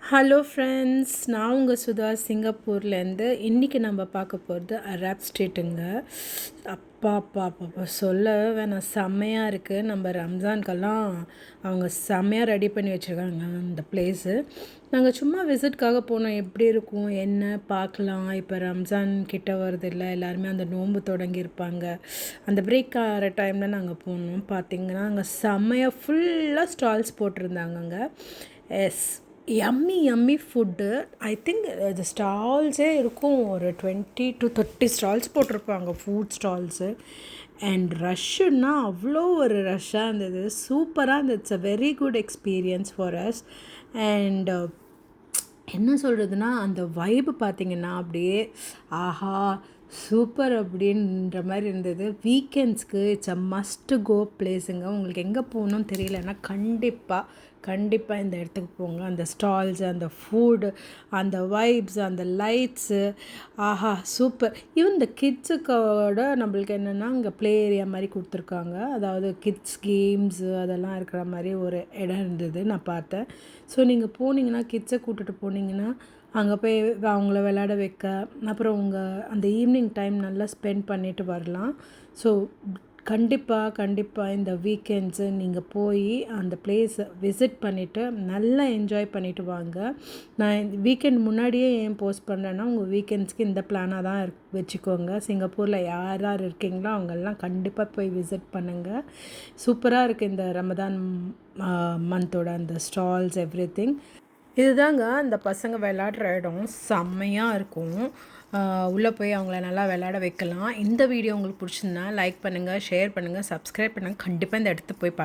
Hello friends, நான் உங்கள் சுதா சிங்கப்பூர்லேருந்து. இன்றைக்கி நம்ம பார்க்க போகிறது அரப் ஸ்ட்ரீட்டுங்க. அப்பா அப்பா அப்பா சொல்லவே வேணாம், செம்மையாக இருக்குது. நம்ம ரம்ஜான்கெல்லாம் அவங்க செம்மையாக ரெடி பண்ணி வச்சுருக்காங்க அந்த பிளேஸு. நாங்கள் சும்மா விசிட்காக போனோம், எப்படி இருக்கும் என்ன பார்க்கலாம். இப்போ ரம்ஜான் கிட்ட வருது இல்லை, எல்லாருமே அந்த நோன்பு தொடங்கியிருப்பாங்க. அந்த பிரேக் ஆகிற டைமில் நாங்கள் போனோம். பார்த்திங்கன்னா அங்கே செம்மையாக ஃபுல்லாக ஸ்டால்ஸ் போட்டிருந்தாங்கங்க. Yes, yummy food. I think அது ஸ்டால்ஸே இருக்கும், ஒரு 20 to 30 ஸ்டால்ஸ் போட்டிருப்பாங்க, ஃபுட் ஸ்டால்ஸு. அண்ட் ரஷ்ஷுன்னா அவ்வளோ ஒரு ரஷ்ஷாக இருந்தது, சூப்பராக இருந்தது. It's a very good experience for us. And என்ன சொல்கிறதுனா, அந்த வைப்பு பார்த்திங்கன்னா அப்படியே ஆஹா சூப்பர் அப்படின்ற மாதிரி இருந்தது. வீக்கெண்ட்ஸ்க்கு இட்ஸ் அ மஸ்ட் கோ பிளேஸுங்க. உங்களுக்கு எங்கே போகணுன்னு தெரியலன்னா கண்டிப்பாக இந்த இடத்துக்கு போங்க. அந்த ஸ்டால்ஸு, அந்த ஃபுட்டு, அந்த வைப்ஸ், அந்த லைட்ஸு, ஆஹா சூப்பர். ஈவன் இந்த கிட்ஸுக்கோட நம்மளுக்கு என்னென்னா இங்கே ப்ளே ஏரியா மாதிரி கொடுத்துருக்காங்க. அதாவது கிட்ஸ் கேம்ஸு அதெல்லாம் இருக்கிற மாதிரி ஒரு இடம் இருந்தது, நான் பார்த்தேன். ஸோ நீங்கள் போனீங்கன்னா, கிட்ஸை கூட்டிகிட்டு போனீங்கன்னா அங்கே போய் அவங்கள விளையாட வைக்க, அப்புறம் உங்கள் அந்த ஈவினிங் டைம் நல்லா ஸ்பெண்ட் பண்ணிவிட்டு வரலாம். ஸோ கண்டிப்பாக இந்த வீக்கெண்ட்ஸு நீங்கள் போய் அந்த பிளேஸை விசிட் பண்ணிவிட்டு நல்லா என்ஜாய் பண்ணிவிட்டு வாங்க. நான் வீக்கெண்ட் முன்னாடியே ஏன் போஸ்ட் பண்ணுறேன்னா, உங்கள் வீக்கெண்ட்ஸ்க்கு இந்த பிளானாக தான் வச்சுக்கோங்க. சிங்கப்பூரில் யார் யார் இருக்கீங்களோ அவங்கெல்லாம் கண்டிப்பாக போய் விசிட் பண்ணுங்கள். சூப்பராக இருக்குது இந்த ரமதான் மந்தோட அந்த ஸ்டால்ஸ் எவ்ரிதிங். இதுதாங்க அந்த பசங்க விளையாடுற இடம், செம்மையாக இருக்கும். உள்ளே போய் அவங்கள நல்லா விளையாட வைக்கலாம். இந்த வீடியோ உங்களுக்கு பிடிச்சிருந்தா லைக் பண்ணுங்கள், ஷேர் பண்ணுங்கள், சப்ஸ்கிரைப் பண்ணுங்கள். கண்டிப்பாக இந்த இடத்துக்கு போய் பார்த்து